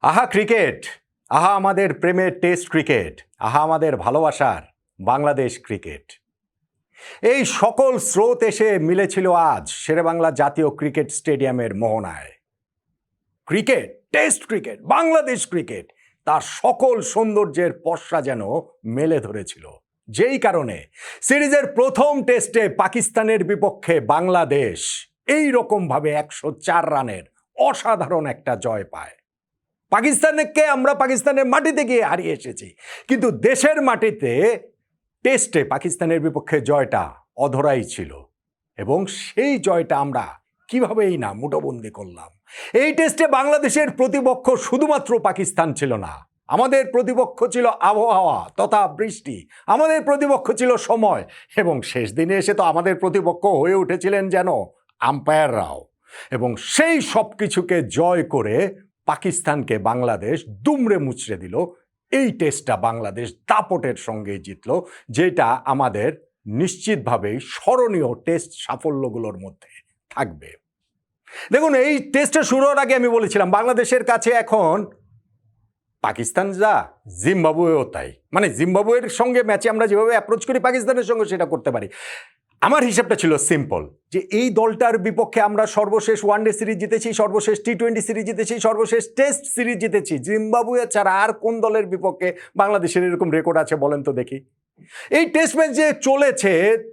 আহা ক্রিকেট, আহা আমাদের প্রেমের টেস্ট ক্রিকেট, আহা আমাদের ভালোবাসার বাংলাদেশ ক্রিকেট। এই সকল স্রোত এসে মিলেছিল আজ শেরেবাংলা জাতীয় ক্রিকেট স্টেডিয়ামের মোহনায়। Cricket, test cricket, Bangladesh cricket, তার সকল সৌন্দর্যের পসরা যেন মেলে ধরেছিল। যেই কারণে সিরিজের প্রথম টেস্টে পাকিস্তানের বিপক্ষে বাংলাদেশ এই রকমভাবে 104 রানের অসাধারণ একটা জয় পায়। পাকিস্তানকে আমরা পাকিস্তানের মাটিতে গিয়ে হারিয়ে এসেছি, কিন্তু দেশের মাটিতে টেস্টে পাকিস্তানের বিপক্ষে জয়টা অধরাই ছিল। এবং সেই জয়টা আমরা কিভাবেই না মুঠোবন্দি করলাম। এই টেস্টে বাংলাদেশের প্রতিপক্ষ শুধুমাত্র পাকিস্তান ছিল না, আমাদের প্রতিপক্ষ ছিল আবহাওয়া তথা বৃষ্টি, আমাদের প্রতিপক্ষ ছিল সময়, এবং শেষ দিনে এসে তো আমাদের প্রতিপক্ষ হয়ে উঠেছিলেন যেন আম্পায়াররাও। এবং সেই সব কিছুকে জয় করে পাকিস্তানকে বাংলাদেশ দুমড়ে মুচড়ে দিল। এই টেস্টটা বাংলাদেশ দাপটের সঙ্গে জিতল, যেটা আমাদের নিশ্চিতভাবেই স্মরণীয় টেস্ট সাফল্যগুলোর মধ্যে থাকবে। দেখুন, এই টেস্টটা শুরু হওয়ার আগে আমি বলেছিলাম বাংলাদেশের কাছে এখন পাকিস্তান যা, জিম্বাবুয়েও তাই। মানে জিম্বাবুয়ের সঙ্গে ম্যাচে আমরা যেভাবে অ্যাপ্রোচ করি পাকিস্তানের সঙ্গে সেটা করতে পারি। আমার হিসাবটা ছিল সিম্পল, যে এই দলটার বিপক্ষে আমরা সর্বশেষ ওয়ানডে সিরিজ জিতেছি, সর্বশেষ টি-20 সিরিজ জিতেছি, সর্বশেষ টেস্ট সিরিজ জিতেছি। জিম্বাবুয়ে ছাড়া আর কোন দলের বিপক্ষে বাংলাদেশের এরকম রেকর্ড আছে বলেন তো দেখি। এই টেস্ট ম্যাচ যে চলেছে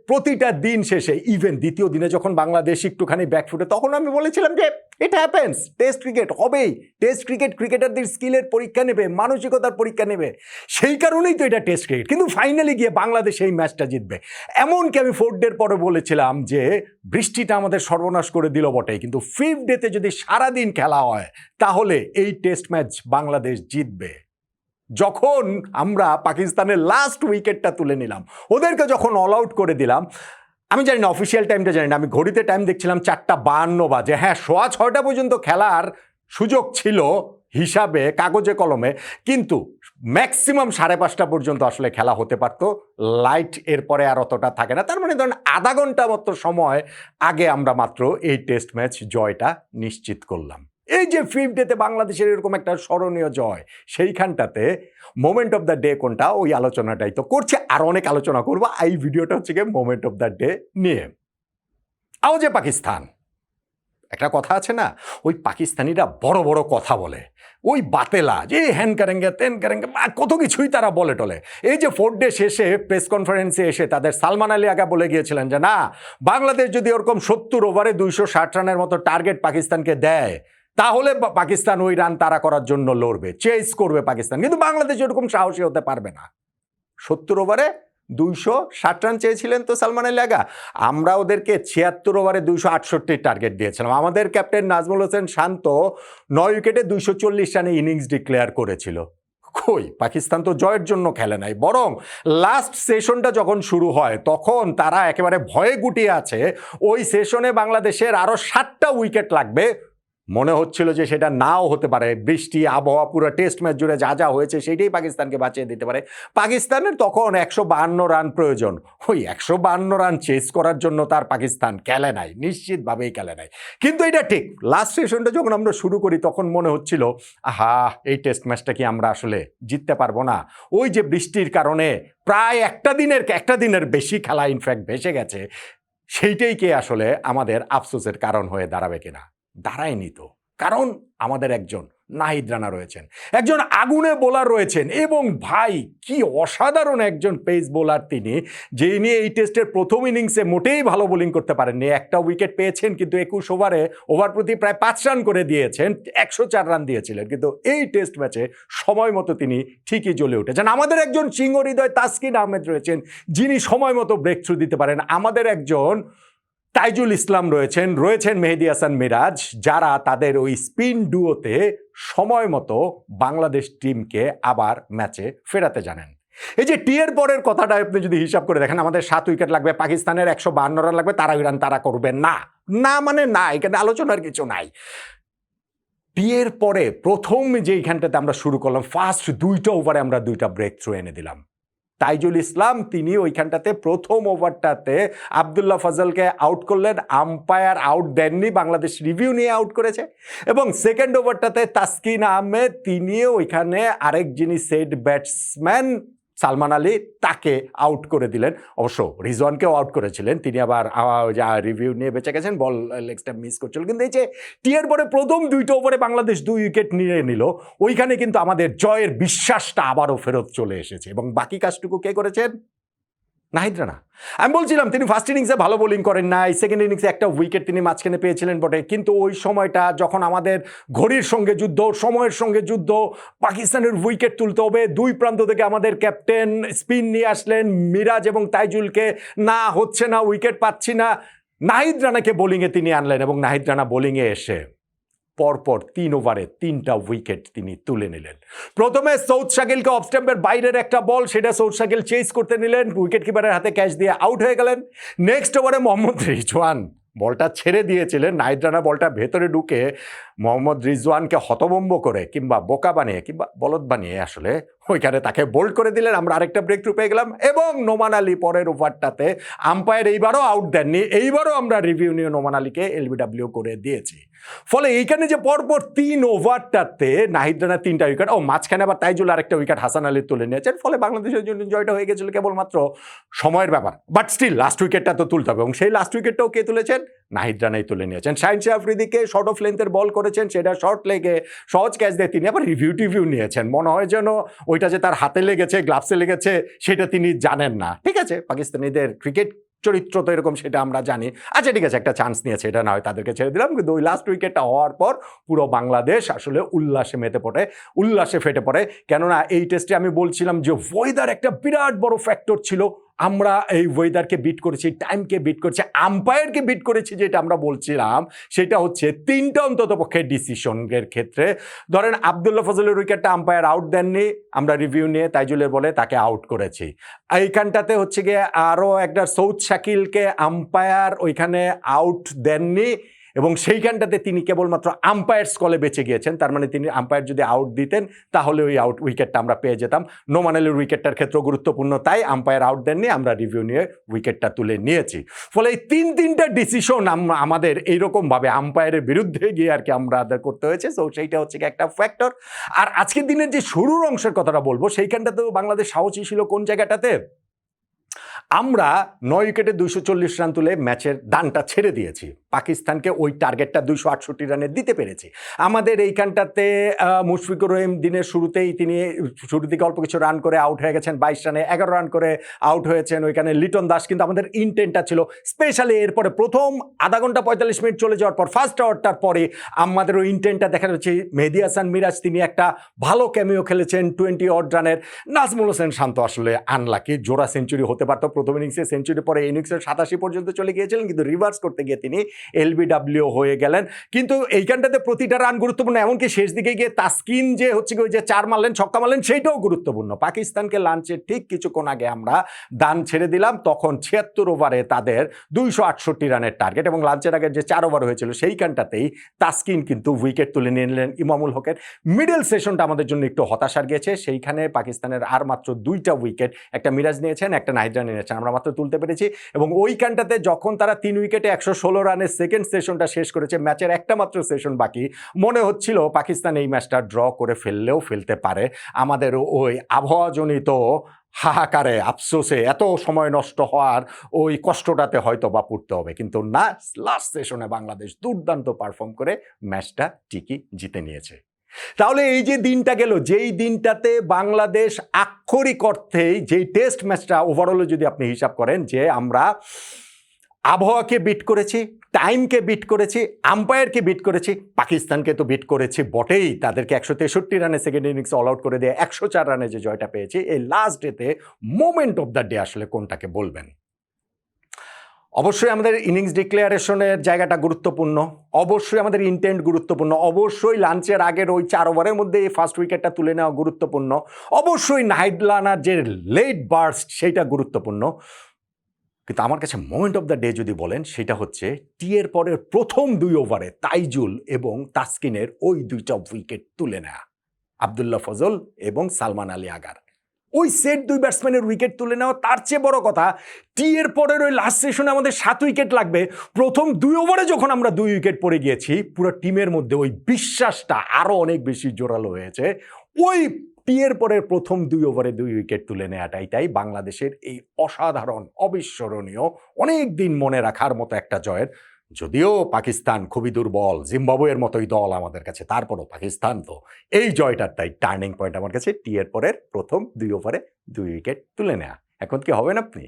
প্রতিটা দিন শেষে, ইভেন দ্বিতীয় দিনে যখন বাংলাদেশ একটুখানি ব্যাকফুটে, তখন আমি বলেছিলাম যে ইট হ্যাপেন্স, টেস্ট ক্রিকেট হবেই। টেস্ট ক্রিকেট ক্রিকেটারদের স্কিলের পরীক্ষা নেবে, মানসিকতার পরীক্ষা নেবে, সেই কারণেই তো এটা টেস্ট ক্রিকেট। কিন্তু ফাইনালি গিয়ে বাংলাদেশ এই ম্যাচটা জিতবে। এমনকি আমি 4th ডের পরে বলেছিলাম যে বৃষ্টিটা আমাদের সর্বনাশ করে দিল বটে, কিন্তু 5th ডেতে যদি সারাদিন খেলা হয় তাহলে এই টেস্ট ম্যাচ বাংলাদেশ জিতবে। যখন আমরা পাকিস্তানের লাস্ট উইকেটটা তুলে নিলাম, ওদেরকে যখন অল আউট করে দিলাম, আমি জানি না অফিসিয়াল টাইমটা জানি না, আমি ঘড়িতে টাইম দেখছিলাম 4:52 বাজে। হ্যাঁ, 6:15 পর্যন্ত খেলার সুযোগ ছিল হিসাবে কাগজে কলমে, কিন্তু ম্যাক্সিমাম 5:30 পর্যন্ত আসলে খেলা হতে পারতো। লাইট এরপরে আর অতটা থাকে না, তার মানে ধরেন আধা ঘন্টা মতো সময় আগে আমরা মাত্র এই টেস্ট ম্যাচ জয়টা নিশ্চিত করলাম। এই যে 5th ডেতে বাংলাদেশের এরকম একটা স্মরণীয় জয়, সেইখানটাতে মোমেন্ট অফ দ্য ডে কোনটা, ওই আলোচনাটাই তো করছে। আর অনেক আলোচনা করবো, এই ভিডিওটা হচ্ছে গিয়ে মোমেন্ট অফ দ্য ডে নিয়ে। যে পাকিস্তান, একটা কথা আছে না, ওই পাকিস্তানিরা বড় বড় কথা বলে, ওই বাতেলা যে হ্যান করেঙ্গে তেন করেঙ্গে, কত কিছুই তারা বলে টলে। এই যে 4th ডে শেষে প্রেস কনফারেন্সে এসে তাদের সালমান আলী আগা বলে গিয়েছিলেন যে না, বাংলাদেশ যদি ওরকম 70 ওভারে 260 রানের মতো টার্গেট পাকিস্তানকে দেয়, তাহলে পাকিস্তান ওই রান তাড়া করার জন্য লড়বে, চেস করবে পাকিস্তান। কিন্তু বাংলাদেশ এরকম সাহসী হতে পারবে না। 70 ওভারে 260 রান চেয়েছিলেন তো সালমান আলী আগা, আমরা ওদেরকে 76 ওভারে 268 টার্গেট দিয়েছিলাম। আমাদের ক্যাপ্টেন নাজমুল হোসেন শান্ত 9 উইকেটে 240 রানে ইনিংস ডিক্লেয়ার করেছিল। কই, পাকিস্তান তো জয়ের জন্য খেলে নাই, বরং লাস্ট সেশনটা যখন শুরু হয় তখন তারা একেবারে ভয়ে গুটিয়ে আছে। ওই সেশনে বাংলাদেশের আরো 7টা উইকেট লাগবে। মনে হচ্ছিল যে সেটা নাও হতে পারে, বৃষ্টি, আবহাওয়া, পুরো টেস্ট ম্যাচ জুড়ে যা যা হয়েছে সেটাই পাকিস্তানকে বাঁচিয়ে দিতে পারে। পাকিস্তানের তখন 152 রান প্রয়োজন। ওই 152 রান চেস করার জন্য তার পাকিস্তান খেলে নাই, নিশ্চিতভাবেই খেলে নাই। কিন্তু এটা ঠিক, লাস্ট সেশনটা যখন আমরা শুরু করি তখন মনে হচ্ছিল আহা, এই টেস্ট ম্যাচটা কি আমরা আসলে জিততে পারবো না। ওই যে বৃষ্টির কারণে প্রায় একটা দিনের বেশি খেলা ইনফ্যাক্ট ভেসে গেছে, সেইটাই কি আসলে আমাদের আফসোসের কারণ হয়ে দাঁড়াবে কিনা? দাঁড়ায়নি তো, কারণ আমাদের একজন নাহিদ রানা রয়েছেন, একজন আগুনে বোলার রয়েছেন, এবং ভাই কি অসাধারণ একজন পেস বোলার তিনি, যে নিয়ে এই টেস্টের প্রথম ইনিংসে মোটেই ভালো বোলিং করতে পারেননি। একটা উইকেট পেয়েছেন, কিন্তু 21 ওভারে ওভার প্রতি প্রায় 5 রান করে দিয়েছেন, 104 রান দিয়েছিলেন। কিন্তু এই টেস্ট ম্যাচে সময় মতো তিনি ঠিকই জ্বলে উঠেছেন। আমাদের একজন সিংহ হৃদয় তাসকিন আহমেদ রয়েছেন, যিনি সময় মতো ব্রেক থ্রু দিতে পারেন। আমাদের একজন তাইজুল ইসলাম রয়েছেন মেহেদী হাসান মিরাজ, যারা তাদের ওই স্পিন ডুওতে সময় মতো বাংলাদেশ টিমকে আবার ম্যাচে ফেরাতে জানেন। এই যে টি এর পরের কথাটা আপনি যদি হিসাব করে দেখেন, আমাদের 7 উইকেট লাগবে, পাকিস্তানের 152 রান লাগবে, তারা ওই রান তারা করবে না। না মানে না, এখানে আলোচনার কিছু নাই। টি এর পরে প্রথম যে এইখানটাতে আমরা শুরু করলাম, ফার্স্ট 2টা ওভারে আমরা 2টা ব্রেক থ্রু এনে দিলাম। তাইজুল ইসলাম তিনি ওইখানটাতে প্রথম ওভারটাতে আবদুল্লাহ ফজলকে আউট করলেন, আম্পায়ার আউট দেননি, বাংলাদেশ রিভিউ নিয়ে আউট করেছে। এবং সেকেন্ড ওভারটাতে তাসকিন আহমেদ তিনিও ওইখানে আরেক যিনি সেট ব্যাটসম্যান সালমান আলী তাকে আউট করে দিলেন। অবশ্য রিজওয়ানকেও আউট করেছিলেন, তিনি আবার রিভিউ নিয়ে বেঁচে গেছেন, বল লেগ স্টাম্প মিস করছিল। কিন্তু এই যে টিয়ের পরে প্রথম দুইটা ওভারে বাংলাদেশ 2 উইকেট নিয়ে নিল, ওইখানে কিন্তু আমাদের জয়ের বিশ্বাসটা আবারও ফেরত চলে এসেছে। এবং বাকি কাজটুকু কে করেছেন? নাহিদ রানা। আমি বলছিলাম তিনি ফার্স্ট ইনিংসে ভালো বোলিং করেন নাই, সেকেন্ড ইনিংসে একটা উইকেট তিনি মাঝখানে পেয়েছিলেন বটে, কিন্তু ওই সময়টা যখন আমাদের ঘড়ির সঙ্গে যুদ্ধ, সময়ের সঙ্গে যুদ্ধ, পাকিস্তানের উইকেট তুলতে হবে, দুই প্রান্ত থেকে আমাদের ক্যাপ্টেন স্পিন নিয়ে আসলেন মিরাজ এবং তাইজুলকে, না হচ্ছে না, উইকেট পাচ্ছি না, নাহিদ রানাকে বোলিংয়ে তিনি আনলেন এবং নাহিদ রানা বোলিংয়ে এসে পরপর 3 ওভারে 3টা উইকেট তিনি তুলে নিলেন। প্রথমে সৌদ শাকিলকে অফ স্টাম্পের বাইরের একটা বল, সেটা সৌদ শাকিল চেস করতে নিলেন, উইকেট কিপারের হাতে ক্যাচ দিয়ে আউট হয়ে গেলেন। নেক্সট ওভারে মোহাম্মদ রিজওয়ান বলটা ছেড়ে দিয়েছিলেন, নাহিদ রানা বলটা ভেতরে ঢুকে মোহাম্মদ রিজওয়ানকে হতভম্ব করে কিংবা বোকা বানিয়ে কিংবা বলদ বানিয়ে আসলে ওইখানে তাকে বোল্ড করে দিলেন। আমরা আরেকটা ব্রেক থ্রু পেয়ে গেলাম। এবং নোমান আলী পরের ওভারটাতে আম্পায়ার এইবারও আউট দেননি, এইবারও আমরা রিভিউ নিয়ে নোমান আলীকে এলবিডব্লিউ করে দিয়েছি। ফলে এইখানে যে পরপর 3 ওভারটাতে নাহিদ রানা 3টা উইকেট, মাঝখানে আবার তাইজুল আরেকটা উইকেট হাসান আলী তুলে নিয়েছেন, ফলে বাংলাদেশের জন্য জয়টা হয়ে গেছিল কেবলমাত্র সময়ের ব্যাপার। বাট স্টিল লাস্ট উইকেটটা তো তুলতে হবে, এবং সেই লাস্ট উইকেটটাও কে তুলেছেন? নাহিদ রানাই তুলে নিয়েছেন। শাহিন শাহ আফ্রিদিকে শর্ট অফ লেন্থের বল করেছেন, সেটা শর্ট লেগে সহজ ক্যাচ দিয়ে তিনি আবার রিভিউ নিয়েছেন। মনে হয় যেন ওইটা যে তার হাতে লেগেছে, গ্লাভসে লেগেছে, সেটা তিনি জানেন না। ঠিক আছে, পাকিস্তানিদের ক্রিকেট চরিত্র তো এরকম, সেটা আমরা জানি। আচ্ছা ঠিক আছে, একটা চান্স নিয়েছে, এটা না হয় তাদেরকে ছেড়ে দিলাম। কিন্তু ওই লাস্ট উইকেটটা হওয়ার পর পুরো বাংলাদেশ আসলে উল্লাসে ফেটে পড়ে। কেননা এই টেস্টে আমি বলছিলাম যে ওয়েদার একটা বিরাট বড় ফ্যাক্টর ছিল। আমরা এই ওয়েদারকে বিট করেছি, টাইমকে বিট করেছি, আম্পায়ারকে বিট করেছি। যেটা আমরা বলছিলাম সেটা হচ্ছে 3টা অন্তত পক্ষে ডিসিশনের ক্ষেত্রে। ধরেন আবদুল্লাহ ফজলের উইকেটটা আম্পায়ার আউট দেননি, আমরা রিভিউ নিয়ে তাইজুলের বলে তাকে আউট করেছি। এইখানটাতে হচ্ছে গিয়ে আরও একটা সৌদ শাকিলকে আম্পায়ার ওইখানে আউট দেননি, এবং সেইখানটাতে তিনি কেবলমাত্র আম্পায়ার্স কলে বেঁচে গিয়েছেন। তার মানে তিনি আম্পায়ার যদি আউট দিতেন তাহলে ওই আউট উইকেটটা আমরা পেয়ে যেতাম। নোমান আলীর উইকেটটার ক্ষেত্রে গুরুত্বপূর্ণ, তাই আম্পায়ার আউট দেননি, আমরা রিভিউ নিয়ে উইকেটটা তুলে নিয়েছি। ফলে এই 3টা ডিসিশন আমাদের এইরকমভাবে আম্পায়ারের বিরুদ্ধে গিয়ে আর কি আমাদের করতে হয়েছে। সো সেইটা হচ্ছে একটা ফ্যাক্টর। আর আজকের দিনের যে শুরুর অংশের কথাটা বলবো, সেইখানটাতেও বাংলাদেশ সাহসী ছিল কোন জায়গাটাতে? আমরা 9 উইকেটে 240 রান তুলে ম্যাচের দানটা ছেড়ে দিয়েছি। পাকিস্তানকে ওই টার্গেটটা 268 রানে দিতে পেরেছি। আমাদের এইখানটাতে মুশফিকুর রহিম দিনের শুরুতেই তিনি শুরু থেকে অল্প কিছু রান করে আউট হয়ে গেছেন, 22 রানে 11 রান করে আউট হয়েছেন। ওইখানে লিটন দাস, কিন্তু আমাদের ইনটেন্টটা ছিল স্পেশালি এরপরে প্রথম আধা ঘন্টা 45 মিনিট চলে যাওয়ার পর ফার্স্ট আওয়ারটার পরে আমাদের ওই ইনটেন্টটা দেখা যাচ্ছে মেহেদী হাসান মিরাজ তিনি একটা ভালো ক্যামিও খেলেছেন 20 অড রানের। নাজমুল হোসেন শান্ত আসলে আনলাকি, জোড়া সেঞ্চুরি হতে পারত, প্রথম ইনিংসে সেঞ্চুরি, পরে ইনিংসের 87 পর্যন্ত চলে গিয়েছিলেন, কিন্তু রিভার্স করতে গিয়ে তিনি এলবিডব্লিউ হয়ে গেলেন। কিন্তু এইখানটাতে প্রতিটা রান গুরুত্বপূর্ণ, এমনকি শেষ দিকে গিয়ে তাসকিন যে হচ্ছে ওই যে 4 মারলেন, ছক্কা মারলেন, সেইটাও গুরুত্বপূর্ণ। পাকিস্তানকে লাঞ্চের ঠিক কিছুক্ষণ আগে আমরা দান ছেড়ে দিলাম, তখন 76 ওভারে তাদের 268 রানের টার্গেট, এবং লাঞ্চের আগে যে 4 ওভার হয়েছিল সেইখানটাতেই তাসকিন কিন্তু উইকেট তুলে নিয়ে নিলেন ইমামুল হকের। মিডল সেশনটা আমাদের জন্য একটু হতাশার গিয়েছে, সেইখানে পাকিস্তানের আর মাত্র 2টা উইকেট, একটা মিরাজ নিয়েছেন, একটা নাহিদ রানা নিয়েছেন, আমরা মাত্র তুলতে পেরেছি। এবং ওইখানটাতে যখন তারা 3 উইকেটে 116 রানের সেকেন্ড সেশনটা শেষ করেছে, ম্যাচের একটা মাত্র সেশন বাকি, মনে হচ্ছিল পাকিস্তান এই ম্যাচটা ড্র করে ফেললেও ফেলতে পারে। আমাদের ওই আবহাওয়াজনিত হাহাকারে, আফসোসে, এত সময় নষ্ট হওয়ার ওই কষ্টটাতে হয়তো বা পড়তে হবে, কিন্তু না, লাস্ট সেশনে বাংলাদেশ দুর্দান্ত পারফর্ম করে ম্যাচটা ঠিকই জিতে নিয়েছে। তাহলে এই যে দিনটা গেল, যেই দিনটাতে বাংলাদেশ আক্ষরিক অর্থেই যেই টেস্ট ম্যাচটা ওভারঅলে যদি আপনি হিসাব করেন যে আমরা আবহাওয়াকে বিট করেছি, টাইমকে বিট করেছি, আম্পায়ারকে বিট করেছি, পাকিস্তানকে তো বিট করেছি বটেই, তাদেরকে 163 রানে সেকেন্ড ইনিংসে অল আউট করে দিয়ে 104 রানে যে জয়টা পেয়েছি, এই লাস্ট ডেতে মোমেন্ট অফ দ্য ডে আসলে কোনটাকে বলবেন? অবশ্যই আমাদের ইনিংস ডিক্লারেশনের জায়গাটা গুরুত্বপূর্ণ, অবশ্যই আমাদের ইন্টেন্ট গুরুত্বপূর্ণ, অবশ্যই লাঞ্চের আগের ওই 4 ওভারের মধ্যে এই ফার্স্ট উইকেটটা তুলে নেওয়া গুরুত্বপূর্ণ, অবশ্যই নাহিদ রানার যে লেট বার্স্ট সেইটা গুরুত্বপূর্ণ। কিন্তু আমার কাছে মোমেন্ট অফ দ্য ডে যদি বলেন, সেটা হচ্ছে টিয়ের পরের প্রথম 2 ওভারে তাইজুল এবং তাসকিনের ওই 2টা উইকেট তুলে নেয়া, আবদুল্লাহ ফজল এবং সালমান আলী আগার। ওই সেট 2 ব্যাটসম্যানের উইকেট তুলে নেওয়া, তার চেয়ে বড় কথা টি এর পরের ওই লাস্ট সেশনে আমাদের 7 উইকেট লাগবে, প্রথম 2 ওভারে যখন আমরা 2 উইকেট পড়ে গিয়েছি, পুরো টিমের মধ্যে ওই বিশ্বাসটা আরো অনেক বেশি জোরালো হয়েছে। ওই টি এর পরের প্রথম 2 ওভারে 2 উইকেট তুলে নেওয়াটাই তাই বাংলাদেশের এই অসাধারণ, অবিস্মরণীয়, অনেক দিন মনে রাখার মতো একটা জয়ের। যদিও পাকিস্তান খুবই দুর্বল, জিম্বাবুয়ের মতোই দল আমাদের কাছে, তারপরও পাকিস্তান তো এই জয়টার তাই টার্নিং পয়েন্ট আমার কাছে, টি এর পরের প্রথম 2 ওভারে 2 উইকেট তুলে নেওয়া। এখন কি হবেন আপনি?